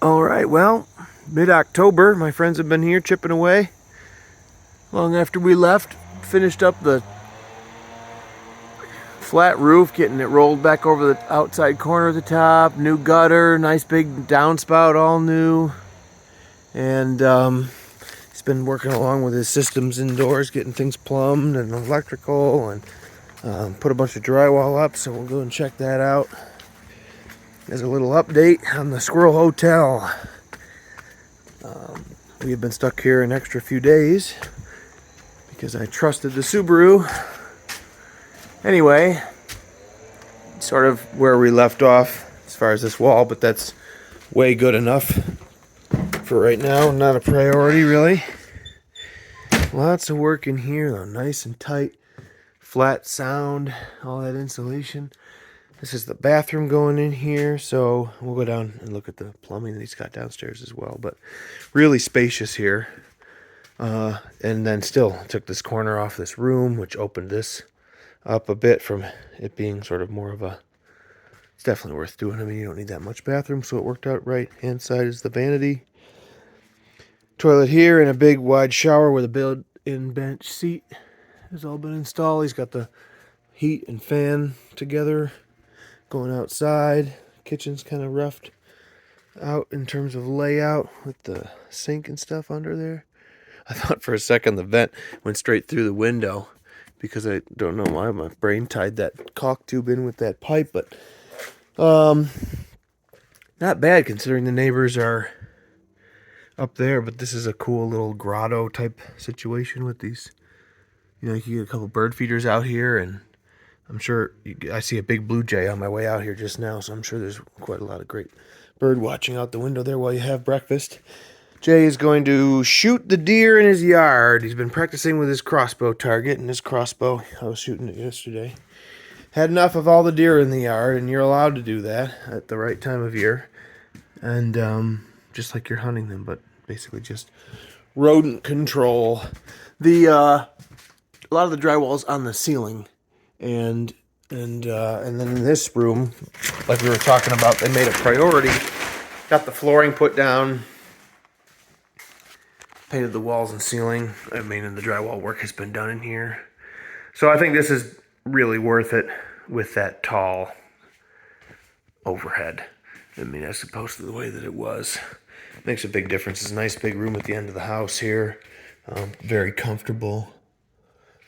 All right, well, mid-October, my friends have been here chipping away. Long after we left, finished up the flat roof, getting it rolled back over the outside corner of the top, new gutter, nice big downspout, all new. And he's been working along with his systems indoors, getting things plumbed and electrical, and put a bunch of drywall up, so we'll go and check that out. There's a little update on the Squirrel Hotel. We have been stuck here an extra few days because I trusted the Subaru. Anyway, sort of where we left off as far as this wall, but that's way good enough for right now. Not a priority, really. Lots of work in here, though. Nice and tight. Flat sound, all that insulation. This is the bathroom going in here, so we'll go down and look at the plumbing that he's got downstairs as well. But really spacious here. And then still took this corner off this room, which opened this up a bit from it being sort of more of a... It's definitely worth doing. I mean, you don't need that much bathroom, so it worked out right. Hand side is the vanity. Toilet here and a big wide shower with a built-in bench seat has all been installed. He's got the heat and fan together. Going outside, kitchen's kind of roughed out in terms of layout with the sink and stuff under there. I thought for a second the vent went straight through the window because I don't know why my brain tied that caulk tube in with that pipe, but not bad considering the neighbors are up there. But this is a cool little grotto type situation with these, you know, you can get a couple bird feeders out here, and I'm sure I see a big blue jay on my way out here just now, so I'm sure there's quite a lot of great bird watching out the window there while you have breakfast. Jay is going to shoot the deer in his yard. He's been practicing with his crossbow target, and his crossbow, I was shooting it yesterday. Had enough of all the deer in the yard, and you're allowed to do that at the right time of year. And just like you're hunting them, but basically just rodent control. A lot of the drywall's on the ceiling. And then in this room, like we were talking about, they made a priority. Got the flooring put down, painted the walls and ceiling. I mean, and the drywall work has been done in here. So I think this is really worth it with that tall overhead. I mean, as opposed to the way that it was. Makes a big difference. It's a nice big room at the end of the house here. Very comfortable.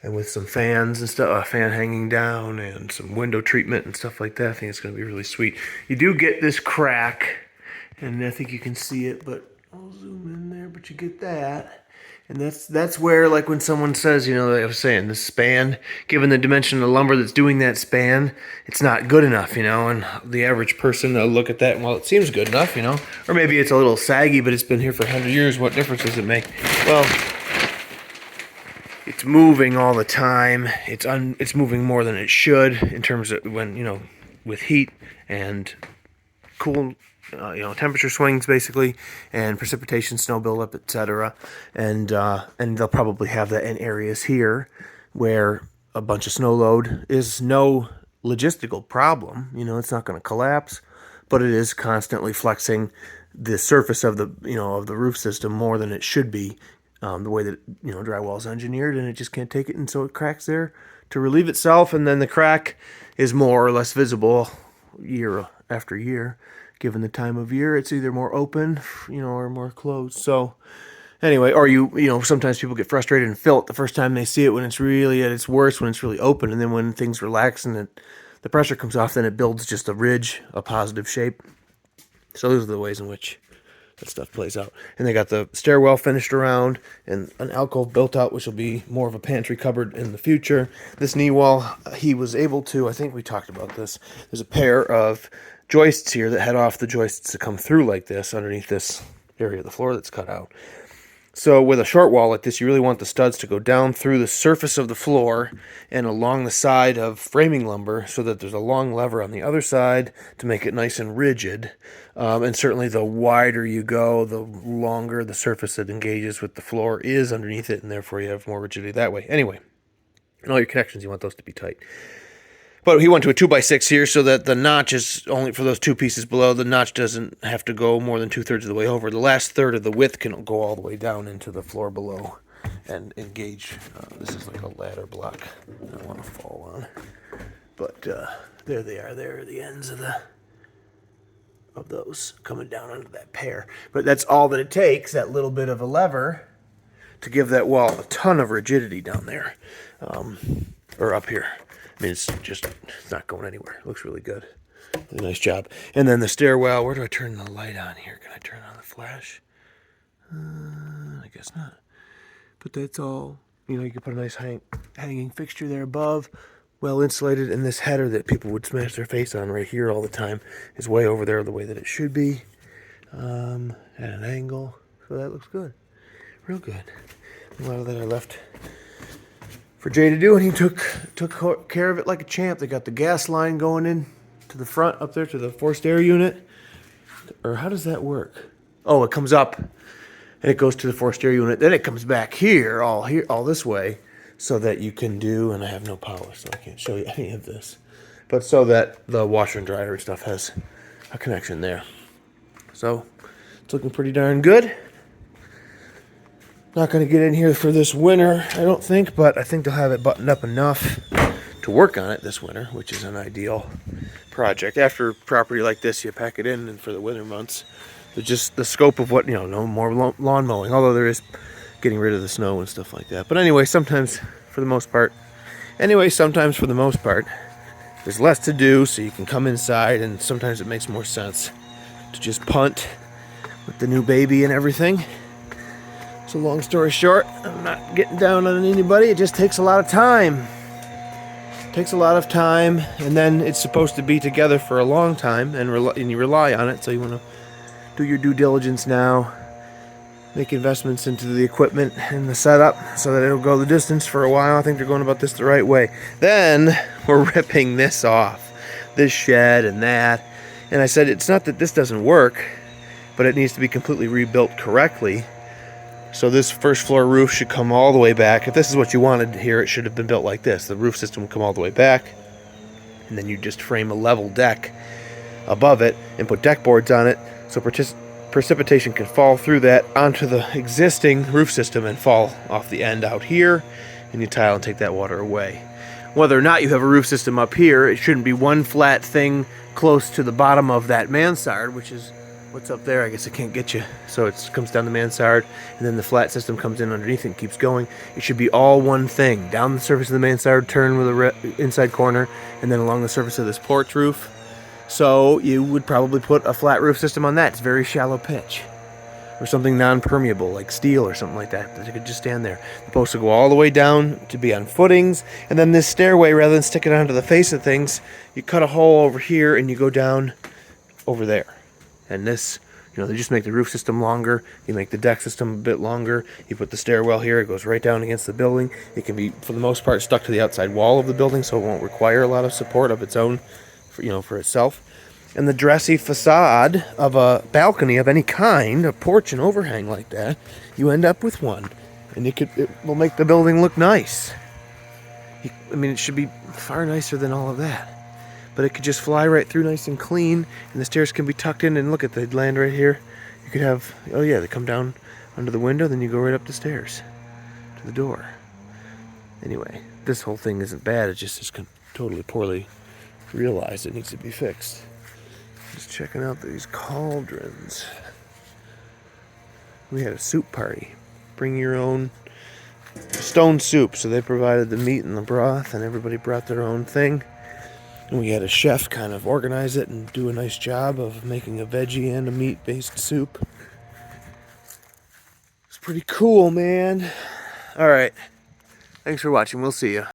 And with some fans and stuff, a fan hanging down and some window treatment and stuff like that, I think it's going to be really sweet. You do get this crack, and I think you can see it, but I'll zoom in there, but you get that. And that's where, like when someone says, you know, like I was saying, the span, given the dimension of the lumber that's doing that span, it's not good enough, you know, and the average person will look at that and, well, it seems good enough, you know, or maybe it's a little saggy, but it's been here for 100 years. What difference does it make? Well, it's moving all the time. It's moving more than it should in terms of when, you know, with heat and cool, you know, temperature swings basically, and precipitation, snow buildup, etc. And they'll probably have that in areas here where a bunch of snow load is no logistical problem. You know, it's not going to collapse, but it is constantly flexing the surface of the, you know, of the roof system more than it should be. The way that, you know, drywall is engineered, and it just can't take it, and so it cracks there to relieve itself, and then the crack is more or less visible year after year. Given the time of year, it's either more open, you know, or more closed. So anyway, or you know, sometimes people get frustrated and fill it the first time they see it when it's really at its worst, when it's really open, and then when things relax and the pressure comes off, then it builds just a ridge, a positive shape. So those are the ways in which that stuff plays out. And they got the stairwell finished around and an alcove built out, which will be more of a pantry cupboard in the future. This knee wall, he was able to, I think we talked about this, there's a pair of joists here that head off the joists to come through like this underneath this area of the floor that's cut out. So with a short wall like this, you really want the studs to go down through the surface of the floor and along the side of framing lumber so that there's a long lever on the other side to make it nice and rigid. And certainly the wider you go, the longer the surface that engages with the floor is underneath it, and therefore you have more rigidity that way. Anyway, and all your connections, you want those to be tight. But he went to a 2x6 here so that the notch is only for those two pieces below. The notch doesn't have to go more than 2/3 of the way over. The last third of the width can go all the way down into the floor below and engage. This is like a ladder block I don't want to fall on. But there they are. There are the ends of those coming down onto that pair. But that's all that it takes, that little bit of a lever, to give that wall a ton of rigidity down there. Or up here. I mean, it's not going anywhere. It looks really good. Really nice job. And then the stairwell. Where do I turn the light on here? Can I turn on the flash? I guess not. But that's all. You know, you can put a nice hanging fixture there above. Well insulated. And this header that people would smash their face on right here all the time is way over there the way that it should be. At an angle. So that looks good. Real good. A lot of that I left for Jay to do, and he took care of it like a champ. They got the gas line going in to the front up there to the forced air unit. Or how does that work? Oh, it comes up and it goes to the forced air unit. Then it comes back here, all this way, so that you can do, and I have no power, so I can't show you any of this. But so that the washer and dryer and stuff has a connection there. So it's looking pretty darn good. Not going to get in here for this winter, I don't think, but I think they'll have it buttoned up enough to work on it this winter, which is an ideal project. After property like this, you pack it in, and for the winter months, just the scope of what, no more lawn mowing, although there is getting rid of the snow and stuff like that. But anyway, sometimes for the most part, there's less to do, so you can come inside, and sometimes it makes more sense to just punt with the new baby and everything. So long story short, I'm not getting down on anybody. It just takes a lot of time. And then it's supposed to be together for a long time, and you rely on it. So you want to do your due diligence now, make investments into the equipment and the setup so that it'll go the distance for a while. I think they're going about this the right way. Then we're ripping this off, this shed and that. And I said, it's not that this doesn't work, but it needs to be completely rebuilt correctly. So this first floor roof should come all the way back. If this is what you wanted here, it should have been built like this. The roof system would come all the way back, and then you just frame a level deck above it and put deck boards on it, so precipitation can fall through that onto the existing roof system and fall off the end out here, and you tile and take that water away. Whether or not you have a roof system up here, it shouldn't be one flat thing close to the bottom of that mansard, which is what's up there. I guess I can't get you. So it comes down the mansard, and then the flat system comes in underneath and keeps going. It should be all one thing. Down the surface of the mansard, turn with the inside corner, and then along the surface of this porch roof. So you would probably put a flat roof system on that. It's very shallow pitch. Or something non-permeable, like steel or something like that it could just stand there. The posts will go all the way down to be on footings, and then this stairway, rather than stick it onto the face of things, you cut a hole over here and you go down over there. And this, they just make the roof system longer. You make the deck system a bit longer. You put the stairwell here. It goes right down against the building. It can be, for the most part, stuck to the outside wall of the building, so it won't require a lot of support of its own, for itself. And the dressy facade of a balcony of any kind, a porch and overhang like that, you end up with one. And it will make the building look nice. It should be far nicer than all of that. But it could just fly right through nice and clean, and the stairs can be tucked in, and look at the land right here. You could have, they come down under the window, then you go right up the stairs to the door. Anyway, this whole thing isn't bad, it just is totally poorly realized. It needs to be fixed. Just checking out these cauldrons. We had a soup party. Bring your own stone soup. So they provided the meat and the broth, and everybody brought their own thing. And we had a chef kind of organize it and do a nice job of making a veggie and a meat-based soup. It's pretty cool, man. All right. Thanks for watching. We'll see you.